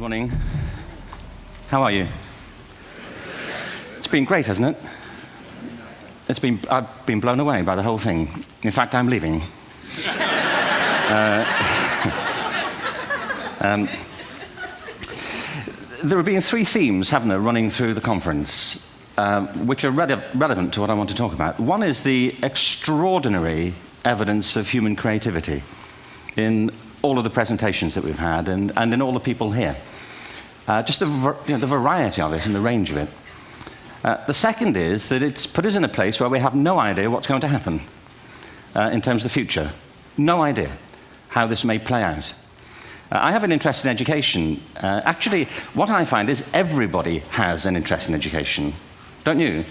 morning. How are you? It's been great, hasn't it? I've been blown away by the whole thing. In fact, I'm leaving. There have been three themes, haven't there, running through the conference, which are relevant to what I want to talk about. One is the extraordinary evidence of human creativity in all of the presentations that we've had and in all the people here. Just the variety of it and the range of it. The second is that it's put us in a place where we have no idea what's going to happen in terms of the future. No idea how this may play out. I have an interest in education. Actually, what I find is everybody has an interest in education. Don't you?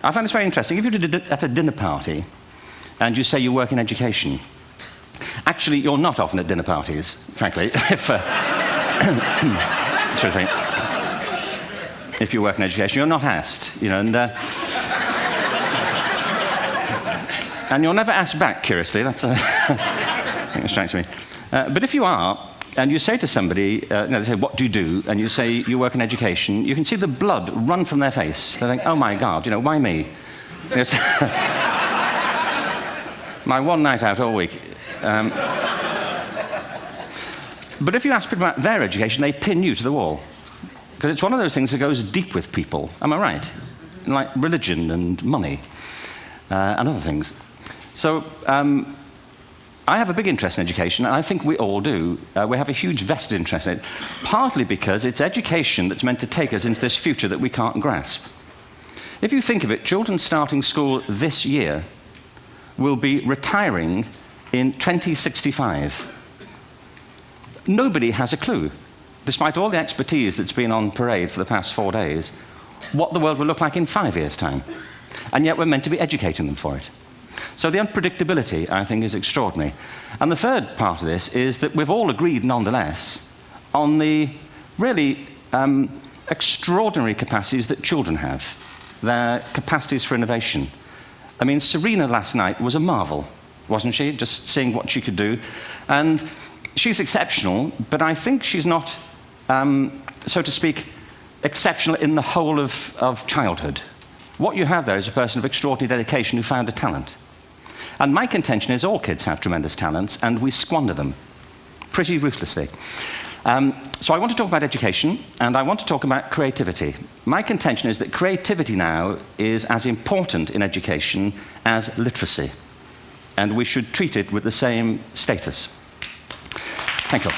I find this very interesting. If you're at a dinner party and you say you work in education, actually, you're not often at dinner parties, frankly, if you work in education. You're not asked, you know, and you're never asked back, curiously. That's I think that strikes me. But if you are, and you say to somebody, they say, what do you do? And you say, you work in education, you can see the blood run from their face. They think, oh my God, you know, why me? It's my one night out all week. But if you ask people about their education, they pin you to the wall. Because it's one of those things that goes deep with people. Am I right? Like religion and money and other things. So I have a big interest in education, and I think we all do. We have a huge vested interest in it, partly because it's education that's meant to take us into this future that we can't grasp. If you think of it, children starting school this year will be retiring in 2065. Nobody has a clue, despite all the expertise that's been on parade for the past 4 days, what the world will look like in 5 years' time. And yet we're meant to be educating them for it. So the unpredictability, I think, is extraordinary. And the third part of this is that we've all agreed, nonetheless, on the really extraordinary capacities that children have, their capacities for innovation. I mean, Serena last night was a marvel, wasn't she? Just seeing what she could do. And she's exceptional, but I think she's not, so to speak, exceptional in the whole of childhood. What you have there is a person of extraordinary dedication who found a talent. And my contention is all kids have tremendous talents, and we squander them pretty ruthlessly. So I want to talk about education, and I want to talk about creativity. My contention is that creativity now is as important in education as literacy, and we should treat it with the same status. Thank you.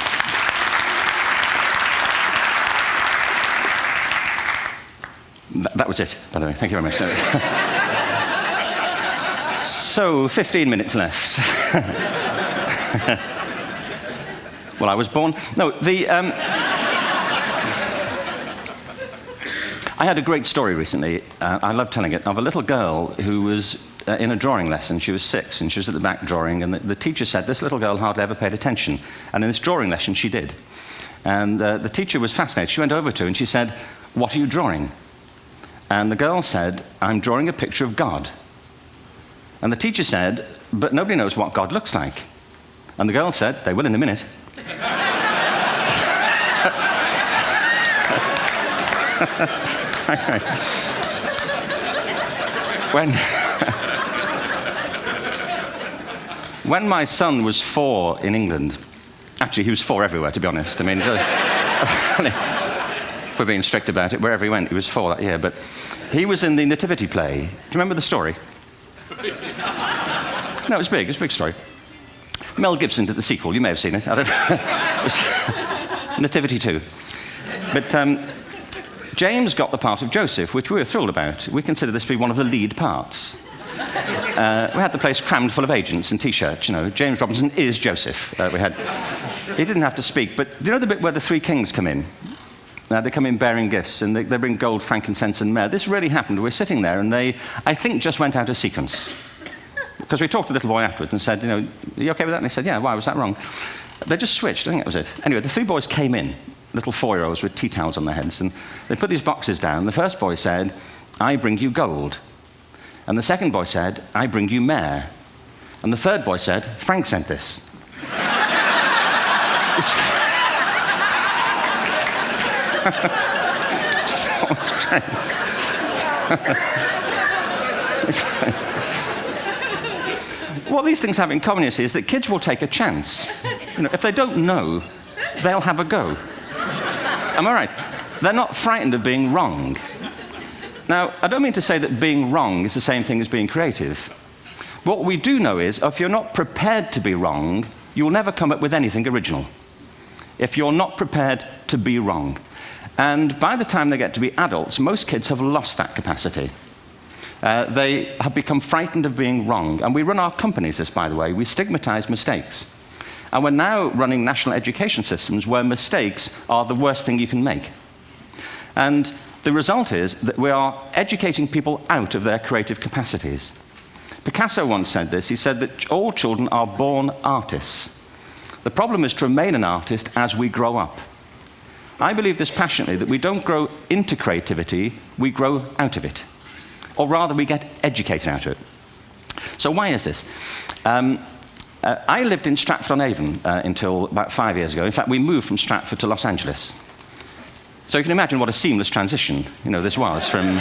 That was it, by the way. Thank you very much. So, 15 minutes left. Well, I was born... No, I had a great story recently, I love telling it, of a little girl who was in a drawing lesson. She was 6, and she was at the back drawing, and the teacher said this little girl hardly ever paid attention. And in this drawing lesson, she did. And the teacher was fascinated. She went over to her and she said, "What are you drawing?" And the girl said, "I'm drawing a picture of God." And the teacher said, "But nobody knows what God looks like." And the girl said, "They will in a minute." When my son was 4 in England, actually he was 4 everywhere, to be honest. I mean, if we're being strict about it, wherever he went, he was 4 that year. But he was in the Nativity play. Do you remember the story? No, it was big. It was a big story. Mel Gibson did the sequel. You may have seen it. I don't know. It was Nativity 2. But James got the part of Joseph, which we were thrilled about. We consider this to be one of the lead parts. We had the place crammed full of agents and T-shirts. You know, James Robinson is Joseph. He didn't have to speak. But do you know the bit where the 3 kings come in? They come in bearing gifts, and they bring gold, frankincense, and myrrh. This really happened. We're sitting there, and they, I think, just went out of sequence. Because we talked to the little boy afterwards and said, you know, are you okay with that? And they said, yeah, why was that wrong? They just switched. I think that was it. Anyway, the 3 boys came in, little 4-year-olds with tea towels on their heads, and they put these boxes down. The first boy said, "I bring you gold." And the second boy said, "I bring you myrrh." And the third boy said, "Frank sent this." It's great. What these things have in common, you see, is that kids will take a chance. If they don't know, they'll have a go. Am I right? They're not frightened of being wrong. Now, I don't mean to say that being wrong is the same thing as being creative. What we do know is, if you're not prepared to be wrong, you'll never come up with anything original. If you're not prepared to be wrong. And by the time they get to be adults, most kids have lost that capacity. They have become frightened of being wrong. And we run our companies this, by the way. We stigmatize mistakes. And we're now running national education systems where mistakes are the worst thing you can make. And the result is that we are educating people out of their creative capacities. Picasso once said this. He said that all children are born artists. The problem is to remain an artist as we grow up. I believe this passionately, that we don't grow into creativity, we grow out of it. Or rather, we get educated out of it. So why is this? I lived in Stratford-on-Avon until about 5 years ago. In fact, we moved from Stratford to Los Angeles. So you can imagine what a seamless transition this was from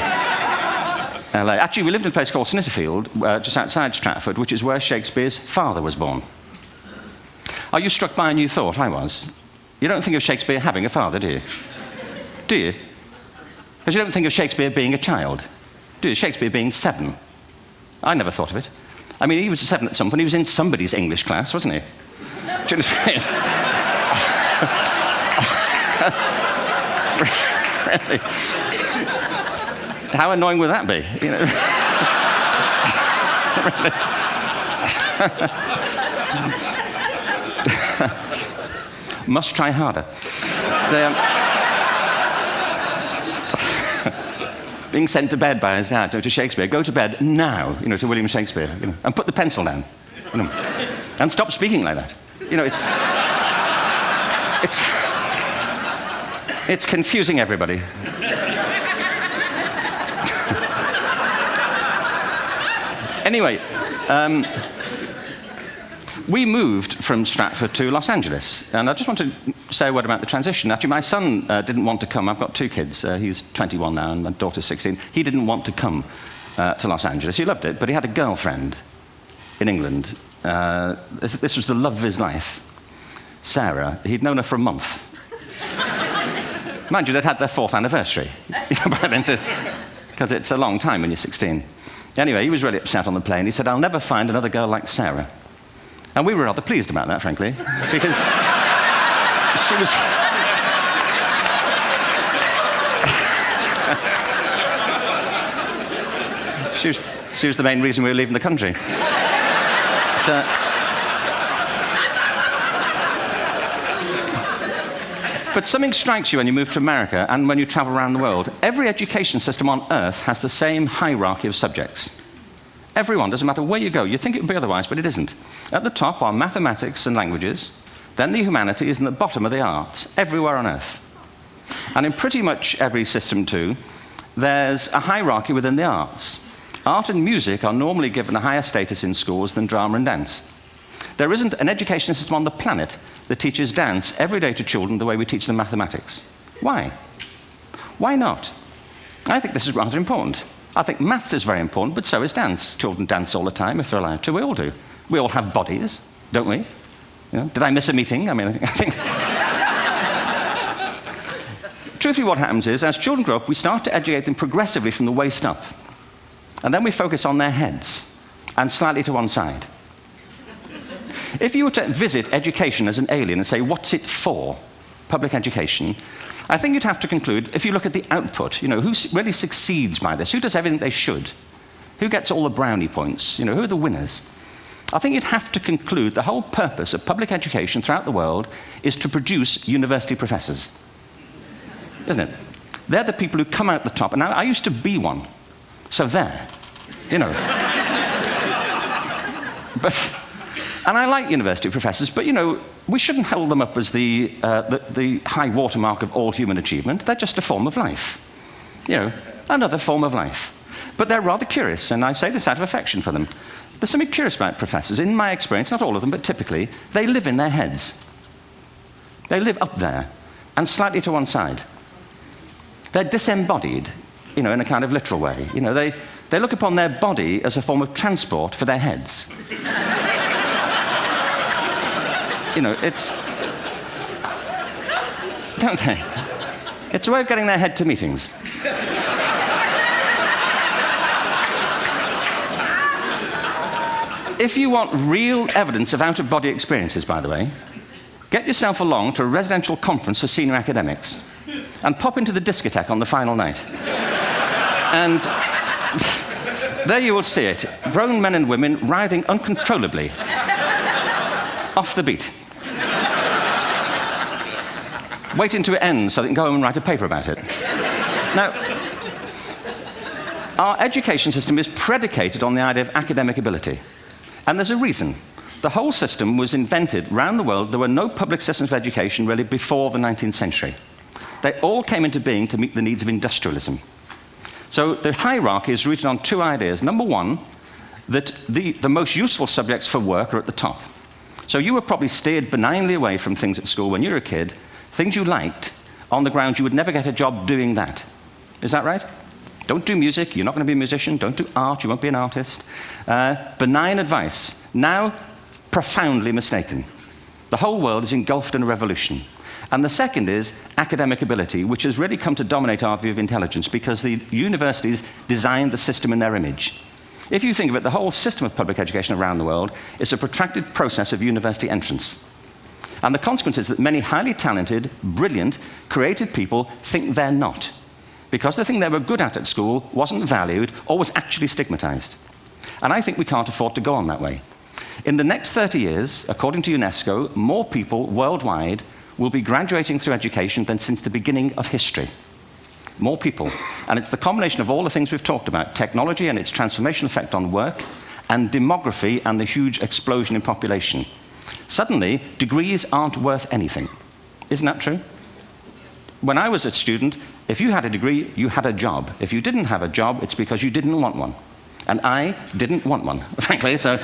LA. Actually, we lived in a place called Snitterfield, just outside Stratford, which is where Shakespeare's father was born. Are you struck by a new thought? I was. You don't think of Shakespeare having a father, do you? Do you? Because you don't think of Shakespeare being a child, do you? Shakespeare being 7. I never thought of it. I mean, he was 7 at some point. He was in somebody's English class, wasn't he? Do you understand? Really? How annoying would that be? Must try harder. Being sent to bed by his dad, to Shakespeare, go to bed now, to William Shakespeare, and put the pencil down, and stop speaking like that. It's confusing everybody. Anyway, we moved from Stratford to Los Angeles, and I just want to say a word about the transition. Actually, my son didn't want to come. I've got 2 kids. He's 21 now, and my daughter's 16. He didn't want to come to Los Angeles. He loved it, but he had a girlfriend in England. This was the love of his life, Sarah. He'd known her for a month. Mind you, they'd had their 4th anniversary by then, because it's a long time when you're 16. Anyway, he was really upset on the plane. He said, "I'll never find another girl like Sarah." And we were rather pleased about that, frankly, because she was the main reason we were leaving the country. But something strikes you when you move to America and when you travel around the world. Every education system on Earth has the same hierarchy of subjects. Everyone, doesn't matter where you go. You'd think it would be otherwise, but it isn't. At the top are mathematics and languages, then the humanities, and at the bottom are the arts, everywhere on Earth. And in pretty much every system, too, there's a hierarchy within the arts. Art and music are normally given a higher status in schools than drama and dance. There isn't an education system on the planet that teaches dance every day to children the way we teach them mathematics. Why? Why not? I think this is rather important. I think maths is very important, but so is dance. Children dance all the time if they're allowed to. We all do. We all have bodies, don't we? Did I miss a meeting? I think... Truthfully, what happens is, as children grow up, we start to educate them progressively from the waist up. And then we focus on their heads, and slightly to one side. If you were to visit education as an alien and say, what's it for, public education, I think you'd have to conclude, if you look at the output, who really succeeds by this? Who does everything they should? Who gets all the brownie points? Who are the winners? I think you'd have to conclude the whole purpose of public education throughout the world is to produce university professors. Isn't it? They're the people who come out the top. And I used to be one. So there. And I like university professors, but, we shouldn't hold them up as the high watermark of all human achievement. They're just a form of life. Another form of life. But they're rather curious, and I say this out of affection for them. There's something curious about professors. In my experience, not all of them, but typically, they live in their heads. They live up there, and slightly to one side. They're disembodied, in a kind of literal way. They look upon their body as a form of transport for their heads. It's... Don't they? It's a way of getting their head to meetings. If you want real evidence of out-of-body experiences, by the way, get yourself along to a residential conference for senior academics and pop into the discotheque on the final night. And there you will see it. Grown men and women writhing uncontrollably off the beat, waiting to it ends so they can go home and write a paper about it. Now, our education system is predicated on the idea of academic ability. And there's a reason. The whole system was invented around the world. There were no public systems of education really before the 19th century. They all came into being to meet the needs of industrialism. So the hierarchy is rooted on two ideas. Number one, that the most useful subjects for work are at the top. So you were probably steered benignly away from things at school when you were a kid, things you liked, on the grounds you would never get a job doing that. Is that right? Don't do music, you're not going to be a musician. Don't do art, you won't be an artist. Benign advice, now profoundly mistaken. The whole world is engulfed in a revolution. And the second is academic ability, which has really come to dominate our view of intelligence because the universities designed the system in their image. If you think of it, the whole system of public education around the world is a protracted process of university entrance. And the consequence is that many highly talented, brilliant, creative people think they're not, because the thing they were good at school wasn't valued or was actually stigmatized. And I think we can't afford to go on that way. In the next 30 years, according to UNESCO, more people worldwide will be graduating through education than since the beginning of history. More people. And it's the combination of all the things we've talked about, technology and its transformational effect on work, and demography and the huge explosion in population. Suddenly, degrees aren't worth anything. Isn't that true? When I was a student, if you had a degree, you had a job. If you didn't have a job, it's because you didn't want one. And I didn't want one, frankly. So,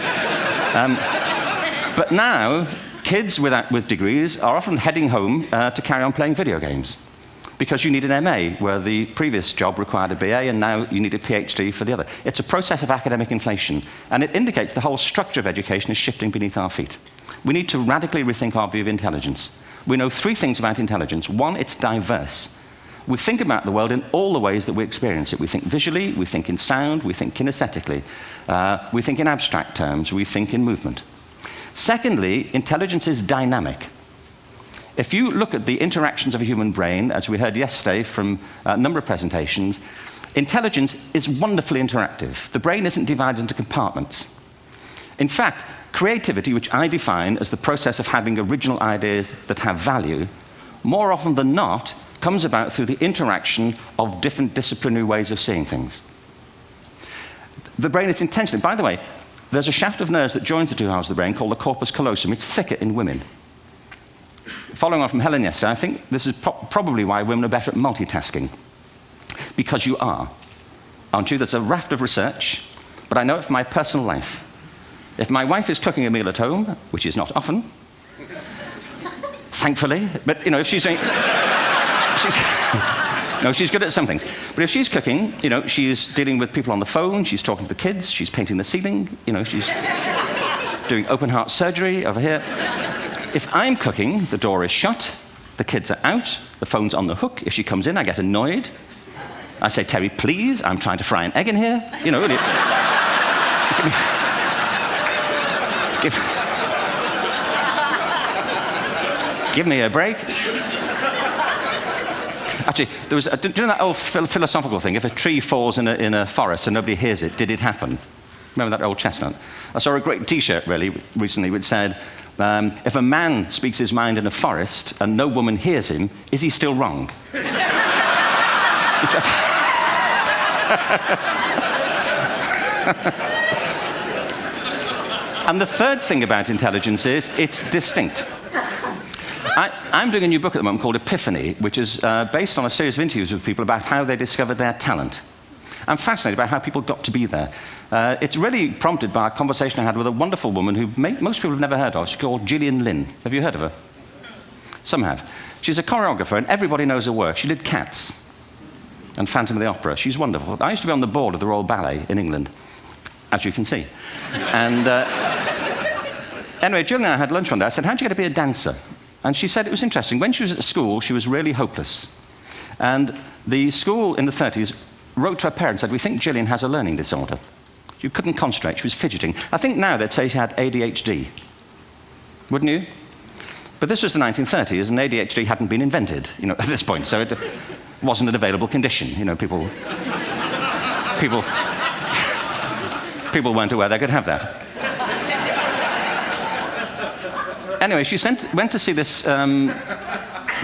but now, kids with degrees are often heading home to carry on playing video games because you need an MA, where the previous job required a BA, and now you need a PhD for the other. It's a process of academic inflation, and it indicates the whole structure of education is shifting beneath our feet. We need to radically rethink our view of intelligence. We know three things about intelligence. One, it's diverse. We think about the world in all the ways that we experience it. We think visually, we think in sound, we think kinesthetically, we think in abstract terms, we think in movement. Secondly, intelligence is dynamic. If you look at the interactions of a human brain, as we heard yesterday from a number of presentations, intelligence is wonderfully interactive. The brain isn't divided into compartments. In fact, creativity, which I define as the process of having original ideas that have value, more often than not, comes about through the interaction of different disciplinary ways of seeing things. The brain is intentionally, by the way, there's a shaft of nerves that joins the two halves of the brain called the corpus callosum. It's thicker in women. Following on from Helen yesterday, I think this is probably why women are better at multitasking. Because you are. Aren't you? There's a raft of research, but I know it from my personal life. If my wife is cooking a meal at home, which is not often, thankfully, but if she's doing... No, she's good at some things. But if she's cooking, she's dealing with people on the phone, she's talking to the kids, she's painting the ceiling, she's doing open heart surgery over here. If I'm cooking, the door is shut, the kids are out, the phone's on the hook. If she comes in, I get annoyed. I say, Terry, please, I'm trying to fry an egg in here. Give me a break. Actually, do you know that old philosophical thing? If a tree falls in a forest and nobody hears it, did it happen? Remember that old chestnut? I saw a great T-shirt recently which said, if a man speaks his mind in a forest and no woman hears him, is he still wrong? And the third thing about intelligence is it's distinct. I'm doing a new book at the moment called Epiphany, which is based on a series of interviews with people about how they discovered their talent. I'm fascinated by how people got to be there. It's really prompted by a conversation I had with a wonderful woman who most people have never heard of. She's called Gillian Lynn. Have you heard of her? Some have. She's a choreographer, and everybody knows her work. She did Cats. and Phantom of the Opera. She's wonderful. I used to be on the board of the Royal Ballet in England, as you can see. And anyway, Jill and I had lunch one day. I said, how'd you get to be a dancer? And she said it was interesting. When she was at school, she was really hopeless. And the school in the 30s wrote to her parents and said, we think Gillian has a learning disorder. She couldn't concentrate. She was fidgeting. I think now they'd say she had ADHD. Wouldn't you? But this was the 1930s, and ADHD hadn't been invented, at this point. So it wasn't an available condition. People weren't aware they could have that. Anyway, she went to see this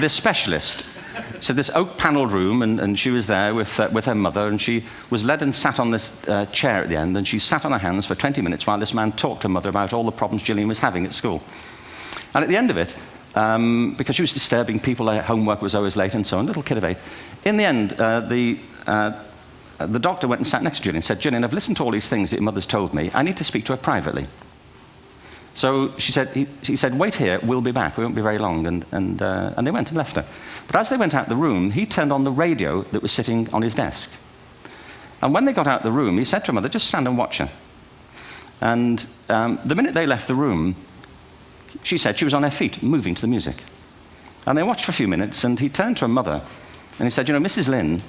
specialist. So this oak-panelled room, and she was there with her mother, and she was led and sat on this chair at the end, and she sat on her hands for 20 minutes while this man talked to her mother about all the problems Gillian was having at school. And at the end of it, because she was disturbing people, her homework was always late and so on, little kid of 8, in the end, the doctor went and sat next to Gillian and said, Gillian, I've listened to all these things that your mother's told me. I need to speak to her privately. So he said, wait here, we'll be back. We won't be very long. And they went and left her. But as they went out the room, he turned on the radio that was sitting on his desk. And when they got out the room, he said to her mother, just stand and watch her. And the minute they left the room, she said she was on her feet, moving to the music. And they watched for a few minutes, and he turned to her mother, and he said, Mrs. Lynn,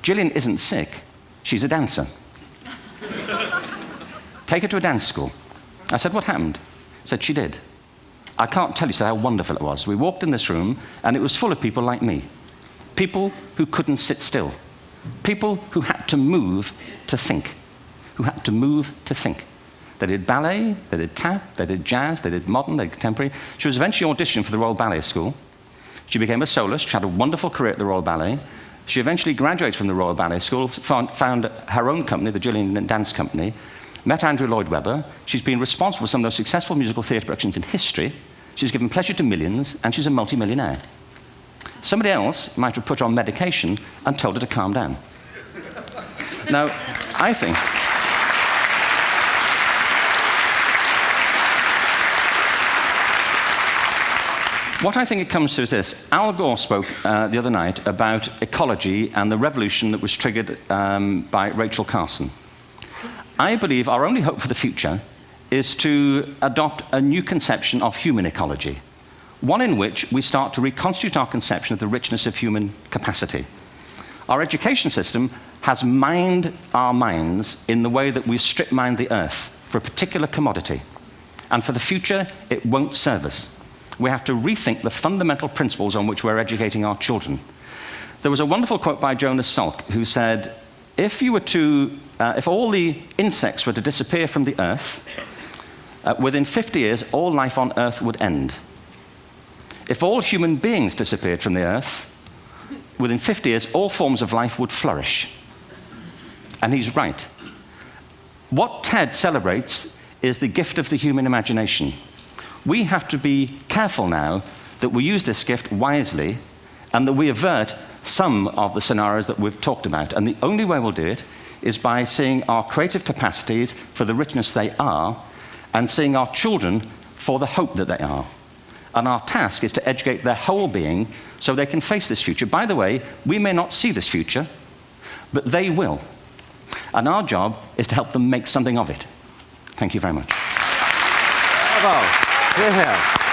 Gillian isn't sick. She's a dancer. Take her to a dance school. I said, what happened? He said, she did. I can't tell you how wonderful it was. We walked in this room, and it was full of people like me. People who couldn't sit still. People who had to move to think. Who had to move to think. They did ballet, they did tap, they did jazz, they did modern, they did contemporary. She was eventually auditioned for the Royal Ballet School. She became a soloist. She had a wonderful career at the Royal Ballet. She eventually graduated from the Royal Ballet School, found her own company, the Gillian Dance Company, met Andrew Lloyd Webber. She's been responsible for some of the most successful musical theatre productions in history. She's given pleasure to millions, and she's a multi-millionaire. Somebody else might have put her on medication and told her to calm down. Now, I think... What I think it comes to is this. Al Gore spoke the other night about ecology and the revolution that was triggered by Rachel Carson. I believe our only hope for the future is to adopt a new conception of human ecology, one in which we start to reconstitute our conception of the richness of human capacity. Our education system has mined our minds in the way that we've strip-mined the earth for a particular commodity, and for the future, it won't serve us. We have to rethink the fundamental principles on which we're educating our children. There was a wonderful quote by Jonas Salk, who said, if all the insects were to disappear from the earth, within 50 years, all life on earth would end. If all human beings disappeared from the earth, within 50 years, all forms of life would flourish. And he's right. What TED celebrates is the gift of the human imagination. We have to be careful now that we use this gift wisely and that we avert some of the scenarios that we've talked about. And the only way we'll do it is by seeing our creative capacities for the richness they are and seeing our children for the hope that they are. And our task is to educate their whole being so they can face this future. By the way, we may not see this future, but they will. And our job is to help them make something of it. Thank you very much. Bravo. Here, here.